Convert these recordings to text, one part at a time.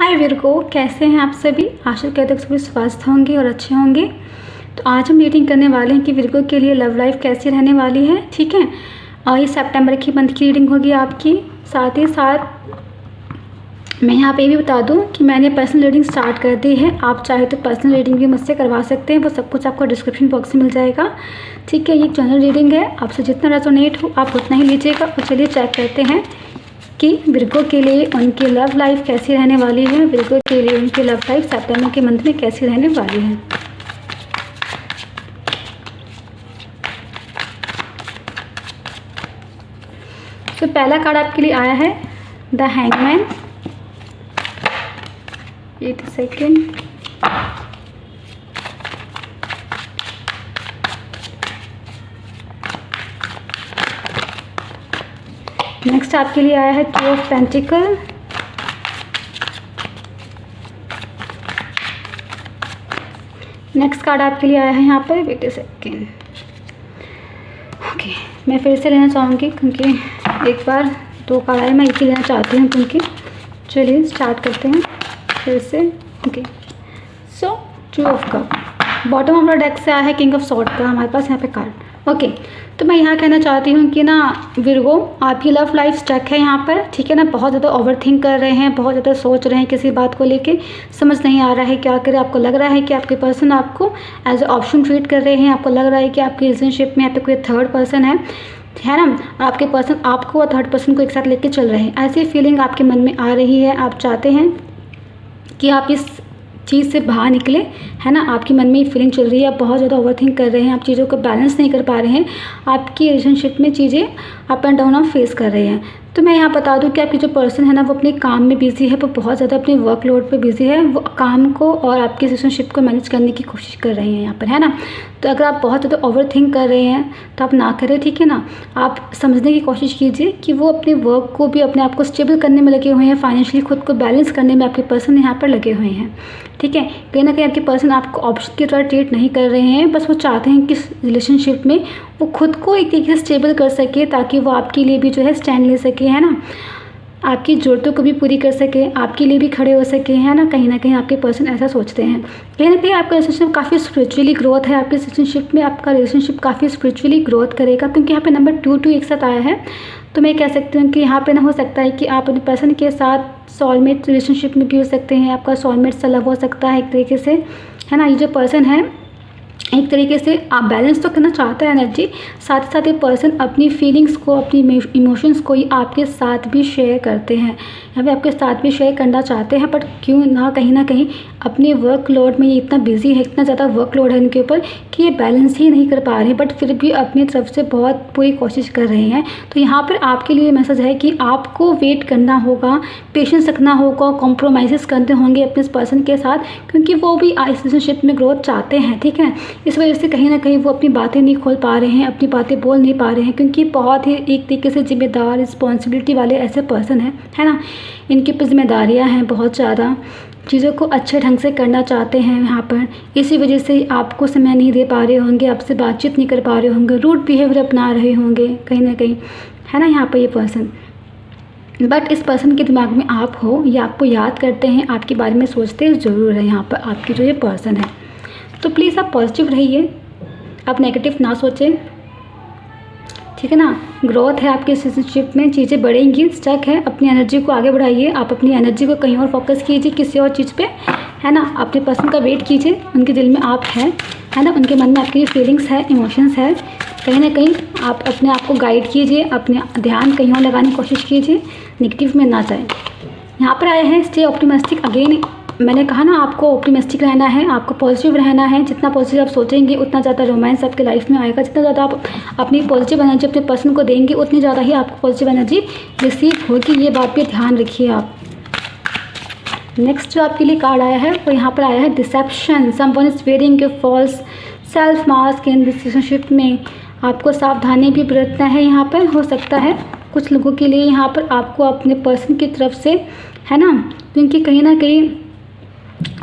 हाय Virgo, कैसे हैं आप सभी। आशा करते हैं सभी स्वस्थ होंगे और अच्छे होंगे। तो आज हम रीडिंग करने वाले हैं कि विर्गो के लिए लव लाइफ कैसी रहने वाली है। ठीक है, और ये सितंबर की मंथ की रीडिंग होगी आपकी। साथ ही साथ मैं यहाँ पे भी बता दूँ कि मैंने पर्सनल रीडिंग स्टार्ट कर दी है। आप चाहे तो पर्सनल रीडिंग भी मुझसे करवा सकते हैं, वो सब कुछ आपको डिस्क्रिप्शन बॉक्स में मिल जाएगा। ठीक है, ये एक जनरल रीडिंग है, आपसे जितना रेजोनेट हो आप उतना ही लीजिएगा। और चलिए चेक करते हैं कि विर्गो के लिए उनकी लव लाइफ कैसी रहने वाली है। विर्गो के लिए उनकी लव लाइफ सितंबर के मंथ में कैसी रहने वाली है। तो पहला कार्ड आपके लिए आया है द हैंगमैन। एक सेकेंड, नेक्स्ट आपके लिए आया है two of pentacle. Next card आपके लिए आया है यहाँ पर, वेट अ सेकेंड। ओके, मैं फिर से लेना चाहूँगी क्योंकि एक बार दो कार्ड आए, मैं एक ही लेना चाहती हूँ क्योंकि। चलिए स्टार्ट करते हैं फिर से। Okay, so two of cup, bottom of the deck से आया है किंग ऑफ सॉर्ड का हमारे पास यहाँ पे कार्ड। ओके, तो मैं यहाँ कहना चाहती हूँ कि ना विर्गो, आपकी लव लाइफ स्टक है यहाँ पर। ठीक है ना, बहुत ज़्यादा ओवर थिंक कर रहे हैं, बहुत ज़्यादा सोच रहे हैं किसी बात को लेके, समझ नहीं आ रहा है क्या करें। आपको लग रहा है कि आपके पर्सन आपको एज ए ऑप्शन ट्रीट कर रहे हैं। आपको लग रहा है कि आपकी रिलेशनशिप में यहाँ पे कोई थर्ड पर्सन है ना। आपके पर्सन आपको और थर्ड पर्सन को एक साथ लेके चल रहे हैं, ऐसी फीलिंग आपके मन में आ रही है। आप चाहते हैं कि आप इस चीज़ से बाहर निकले, है ना। आपके मन में ये फीलिंग चल रही है, आप बहुत ज़्यादा ओवरथिंक कर रहे हैं, आप चीज़ों को बैलेंस नहीं कर पा रहे हैं। आपकी रिलेशनशिप में चीज़ें अप एंड डाउन आप फेस कर रहे हैं। तो मैं यहाँ बता दूँ कि आपकी जो पर्सन है ना, वो अपने काम में बिजी है, वो बहुत ज़्यादा अपने वर्कलोड पे बिजी है। वो काम को और आपकी रिलेशनशिप को मैनेज करने की कोशिश कर रहे हैं यहाँ पर, है ना। तो अगर आप बहुत ज़्यादा ओवरथिंक कर रहे हैं तो आप ना करें, ठीक है ना। आप समझने की कोशिश कीजिए कि वो अपने वर्क को भी, अपने आप को स्टेबल करने में लगे हुए हैं, फाइनेंशियली खुद को बैलेंस करने में आपके पर्सन यहाँ पर लगे हुए हैं। ठीक है, कहीं ना कहीं आपके पर्सन आपको ऑप्शन की तरह ट्रीट नहीं कर रहे हैं, बस वो चाहते हैं कि रिलेशनशिप में वो खुद को एक तरीके से स्टेबल कर सके, ताकि वो आपके लिए भी जो है स्टैंड ले सके, है ना। आपकी ज़रूरतों को भी पूरी कर सके, आपके लिए भी खड़े हो सके, है ना। कहीं ना कहीं आपके पर्सन ऐसा सोचते हैं। कहीं ना कहीं आपका रिलेशनशिप काफ़ी स्पिरिचुअली ग्रोथ है। आपके रिलेशनशिप में आपका रिलेशनशिप काफ़ी स्पिरिचुअली ग्रोथ करेगा, क्योंकि यहाँ पे नंबर 2 एक साथ आया है। तो मैं कह सकती हूँ कि यहाँ पे ना हो सकता है कि आप अपने पर्सन के साथ सोलमेट रिलेशनशिप में भी हो सकते हैं। आपका सोलमेट सा लव हो सकता है एक तरीके से, है ना। ये जो पर्सन है एक तरीके से आप बैलेंस तो करना चाहता है एनर्जी, साथ ही साथ ये पर्सन अपनी फीलिंग्स को, अपनी इमोशंस को ही आपके साथ भी शेयर करते हैं। यहाँ पे आपके साथ भी शेयर करना चाहते हैं, बट क्यों ना कहीं अपने वर्कलोड में ये इतना बिजी है, इतना ज़्यादा वर्कलोड है इनके ऊपर कि ये बैलेंस ही नहीं कर पा रहे हैं, बट फिर भी अपनी तरफ से बहुत पूरी कोशिश कर रहे हैं। तो यहाँ पर आपके लिए मैसेज है कि आपको वेट करना होगा, पेशेंस रखना होगा, कॉम्प्रोमाइज़ करने होंगे अपने इस पर्सन के साथ, क्योंकि वो भी इस रिलेशनशिप में ग्रोथ चाहते हैं। ठीक है, इस वजह से कहीं ना कहीं वो अपनी बातें नहीं खोल पा रहे हैं, अपनी बातें बोल नहीं पा रहे हैं, क्योंकि बहुत ही एक तरीके से जिम्मेदार, रिस्पॉन्सिबिलिटी वाले ऐसे पर्सन हैं, है ना। इनके ऊपर जिम्मेदारियाँ हैं बहुत ज़्यादा, चीज़ों को अच्छे ढंग से करना चाहते हैं यहाँ पर। इसी वजह से आपको समय नहीं दे पा रहे होंगे, आपसे बातचीत नहीं कर पा रहे होंगे, रूड बिहेवियर अपना रहे होंगे कहीं ना कहीं, है ना, यहाँ पर ये पर्सन। बट इस पर्सन के दिमाग में आप हो, ये आपको याद करते हैं, आपके बारे में सोचते ज़रूर है यहाँ पर आपकी जो ये पर्सन है। तो प्लीज़ आप पॉजिटिव रहिए, आप नेगेटिव ना सोचें, ठीक है ना। ग्रोथ है आपके रिलेशनशिप में, चीज़ें बढ़ेंगी, स्टक है, अपनी एनर्जी को आगे बढ़ाइए। आप अपनी एनर्जी को कहीं और फोकस कीजिए, किसी और चीज़ पे, है ना। अपने पर्सन का वेट कीजिए, उनके दिल में आप हैं, है ना। उनके मन में आपकी फीलिंग्स है, इमोशंस है, कहीं ना कहीं आप अपने आप को गाइड कीजिए, अपने ध्यान कहीं और लगाने की कोशिश कीजिए, नेगेटिव में ना जाए। यहाँ पर आए हैं स्टे ऑप्टिमिस्टिक। अगेन मैंने कहा ना, आपको ऑप्टिमिस्टिक रहना है, आपको पॉजिटिव रहना है। जितना पॉजिटिव आप सोचेंगे उतना ज़्यादा रोमांस आपके लाइफ में आएगा। जितना ज़्यादा आप अपनी पॉजिटिव एनर्जी अपने पर्सन को देंगे, उतनी ज़्यादा ही आपको पॉजिटिव एनर्जी रिसीव होगी। ये बात पे ध्यान रखिए आप। नेक्स्ट जो आपके लिए कार्ड आया है वो यहाँ पर आया है deception. Someone is wearing a false self mask in relationship में। आपको सावधानी भी बरतना है यहाँ पर। हो सकता है कुछ लोगों के लिए यहाँ पर आपको अपने पर्सन की तरफ से, है ना, क्योंकि कहीं ना कहीं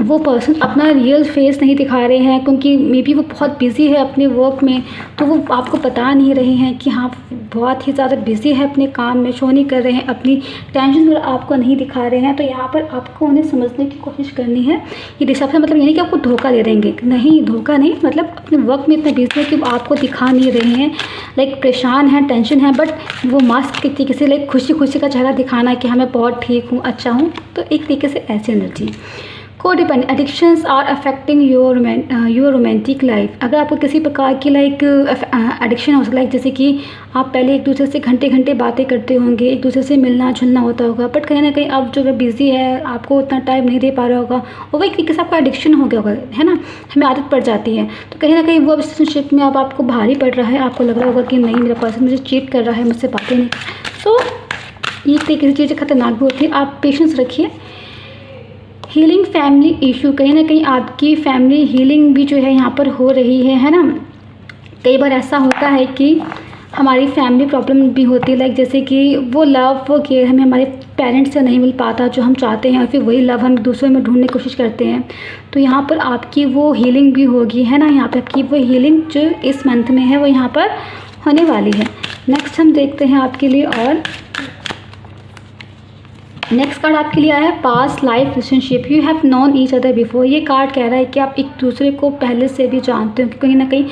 वो पर्सन अपना रियल फेस नहीं दिखा रहे हैं, क्योंकि मे बी वो बहुत बिज़ी है अपने वर्क में, तो वो आपको बता नहीं रहे हैं कि हाँ बहुत ही ज़्यादा बिज़ी है अपने काम में, शो नहीं कर रहे हैं, अपनी टेंशन आपको नहीं दिखा रहे हैं। तो यहाँ पर आपको उन्हें समझने की कोशिश करनी है। ये डिसेप्शन मतलब ये नहीं कि आपको धोखा दे देंगे, नहीं, धोखा नहीं, मतलब अपने वर्क में इतना बिजी है कि वो आपको दिखा नहीं रहे हैं, लाइक परेशान है, टेंशन है, बट वो मास्क के तरीके से लाइक खुशी खुशी का चेहरा दिखाना कि हाँ मैं बहुत ठीक हूँ, अच्छा हूँ। तो एक तरीके से ऐसी energy. Codependent addictions are affecting your romantic life. अगर आपको किसी प्रकार की लाइक एडिक्शन हो सकता है, जैसे कि आप पहले एक दूसरे से घंटे घंटे बातें करते होंगे, एक दूसरे से मिलना जुलना होता होगा, बट कहीं ना कहीं अब जो बिज़ी है आपको उतना टाइम नहीं दे पा रहा होगा, और वो एक तरीके से आपका एडिक्शन हो गया होगा, है ना, हमें आदत पड़ जाती है। तो कहीं ना कहीं वो रिलेशनशिप में अब आपको भारी पड़ रहा है, आपको लग रहा होगा कि नहीं मेरा पर्सन मुझे चीट कर रहा है, मुझसे बातें नहीं। तो ये तरीके से चीज़ें खतरनाक भी होती है, आप पेशेंस रखिए। हीलिंग फैमिली इशू, कहीं ना कहीं आपकी फैमिली हीलिंग भी जो है यहाँ पर हो रही है ना। कई बार ऐसा होता है कि हमारी फैमिली प्रॉब्लम भी होती है, लाइक जैसे कि वो लव वो केयर हमें हमारे पेरेंट्स से नहीं मिल पाता जो हम चाहते हैं, और फिर वही लव हम दूसरों में ढूंढने की कोशिश करते हैं। तो यहाँ पर आपकी वो हीलिंग भी होगी, है ना, यहाँ पर आपकी वो हीलिंग जो इस मंथ में है वो यहाँ पर होने वाली है। नेक्स्ट हम देखते हैं आपके लिए, और नेक्स्ट कार्ड आपके लिए आया है past life relationship. You have known each other before. ये कार्ड कह रहा है कि आप एक दूसरे को पहले से भी जानते हो, कि कहीं ना कहीं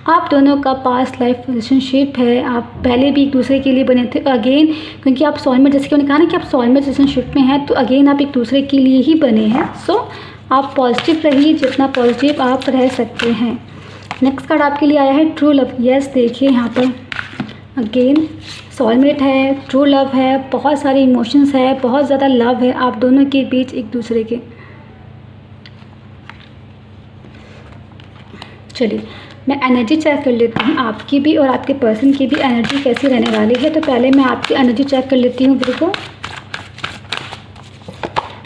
आप दोनों का पास्ट लाइफ रिलेशनशिप है, आप पहले भी एक दूसरे के लिए बने थे। अगेन क्योंकि आप सोलमेट, जैसे कि उन्होंने कहा ना कि आप सोलमेट रिलेशनशिप में हैं, तो अगेन आप एक दूसरे के लिए ही बने हैं। सो आप पॉजिटिव रहिए, जितना पॉजिटिव आप रह सकते हैं। नेक्स्ट कार्ड आपके लिए आया है ट्रू लव। यस, देखिए यहाँ पर अगेन सोलमेट है, ट्रू लव है, बहुत सारे इमोशंस है, बहुत ज़्यादा लव है आप दोनों के बीच एक दूसरे के। चलिए मैं एनर्जी चेक कर लेती हूँ आपकी भी और आपके पर्सन की भी एनर्जी कैसी रहने वाली है। तो पहले मैं आपकी एनर्जी चेक कर लेती हूँ देखो।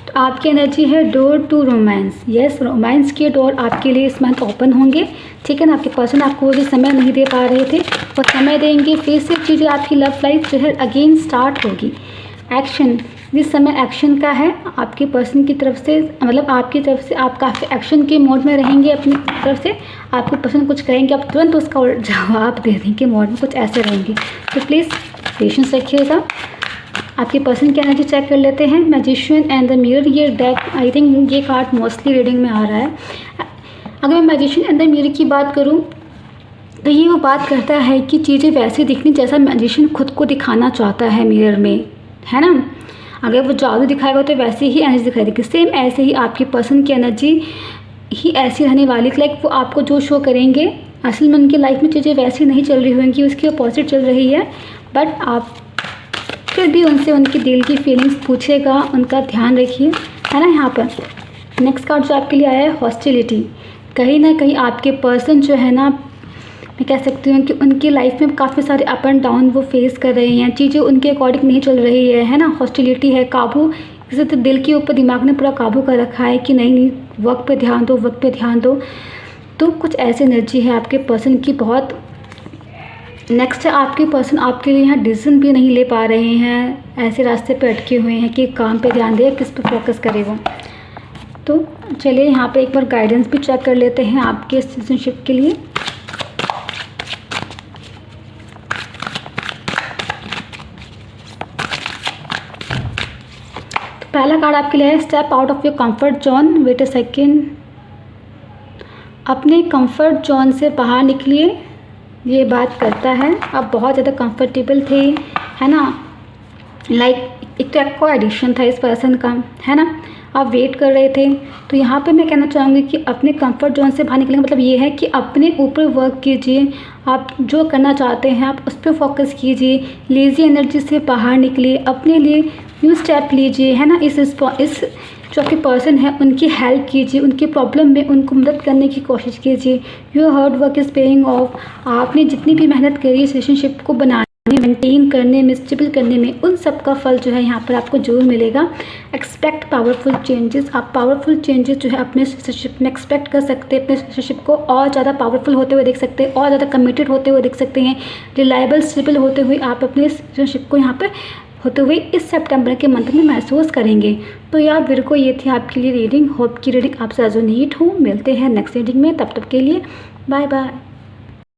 तो आपकी एनर्जी है door to romance. Yes, romance के डोर आपके लिए इस मंथ ओपन होंगे, ठीक है ना। आपके पर्सन आपको वो जो समय नहीं दे पा रहे थे वो समय देंगे, फिर से चीज़ें आपकी लव लाइफ जो है अगेन स्टार्ट होगी। एक्शन, जिस समय एक्शन का है आपके पर्सन की तरफ से, मतलब आपकी तरफ से आप काफ़ी एक्शन के मोड में रहेंगे। अपनी तरफ से आपके पर्सन कुछ कहेंगे, आप तुरंत उसका जवाब दे देंगे मोड में, कुछ ऐसे रहेंगे। तो प्लीज़ पेशेंस रखिएगा। आपके पर्सन की एनर्जी चेक कर लेते हैं। मैजिशियन एंड द मिरर, ये डेक आई थिंक ये कार्ड मोस्टली रीडिंग में आ रहा है। अगर मैं मैजिशियन एंड द मिरर की बात करूं तो ये वो बात करता है कि चीज़ें वैसे दिखनी जैसा मैजिशियन खुद को दिखाना चाहता है मिरर में, है ना। अगर वो जादू दिखाएगा तो वैसे ही एनर्जी दिखाई देगी। सेम ऐसे ही आपके पर्सन की एनर्जी ही ऐसी रहने वाली, लाइक वो आपको जो शो करेंगे असल में उनकी लाइफ में चीज़ें वैसी नहीं चल रही होंगी, उसकी अपोजिट चल रही है, बट आप फिर भी उनसे उनकी दिल की फीलिंग्स पूछेगा, उनका ध्यान रखिए, है ना। यहाँ पर नेक्स्ट कार्ड जो आपके लिए आया है हॉस्टिलिटी। कहीं ना कहीं आपके पर्सन जो है ना, मैं कह सकती हूँ कि उनकी लाइफ में काफ़ी सारे अप एंड डाउन वो फेस कर रहे हैं, चीज़ें उनके अकॉर्डिंग नहीं चल रही है ना। हॉस्टिलिटी है, काबू, जैसे तो दिल के ऊपर दिमाग ने पूरा काबू कर रखा है कि नहीं वक्त पे ध्यान दो, वक्त पे ध्यान दो। तो कुछ ऐसी एनर्जी है आपके पर्सन की बहुत। नेक्स्ट है आपके पर्सन आपके लिए यहाँ डिसीजन भी नहीं ले पा रहे हैं, ऐसे रास्ते पे अटके हुए हैं कि काम पे ध्यान दे, किस पे फोकस करे वो। तो चलिए यहाँ पे एक बार गाइडेंस भी चेक कर लेते हैं आपके इस रिलेशनशिप के लिए। तो पहला कार्ड आपके लिए है step out of your comfort zone. Wait a second, अपने कंफर्ट जोन से बाहर निकलिए। ये बात करता है आप बहुत ज़्यादा कंफर्टेबल थे, है ना, लाइक एक तो आपको एडिक्शन था इस पर्सन का, है ना, आप वेट कर रहे थे। तो यहाँ पे मैं कहना चाहूँगी कि अपने कंफर्ट जोन से बाहर निकलने का मतलब ये है कि अपने ऊपर वर्क कीजिए, आप जो करना चाहते हैं आप उस पर फोकस कीजिए, लेज़ी एनर्जी से बाहर निकलिए, अपने लिए न्यू स्टेप लीजिए, है ना। इस जो आपके पर्सन है उनकी हेल्प कीजिए, उनकी प्रॉब्लम में उनको मदद करने की कोशिश कीजिए। Your hard work is paying off. आपने जितनी भी मेहनत करी इस रिलेशनशिप को बनाने, मेंटेन करने में, स्टेबल करने में, उन सब का फल जो है यहाँ पर आपको जरूर मिलेगा। Expect powerful changes. आप पावरफुल चेंजेस जो है अपने रिलेशनशिप में एक्सपेक्ट कर सकते हैं। अपने रिलेशनशिप को और ज़्यादा पावरफुल होते हुए देख सकते हैं, और ज़्यादा कमिटेड होते हुए देख सकते हैं, रिलायबल, स्टेबल होते हुए आप अपने रिलेशनशिप को यहाँ पर होते हुए इस सितंबर के मंथ में महसूस करेंगे। तो यार विर्गो, ये थी आपके लिए रीडिंग। होप की रीडिंग आपसे रेजोनेट हो। मिलते हैं नेक्स्ट रीडिंग में, तब तक के लिए बाय बाय।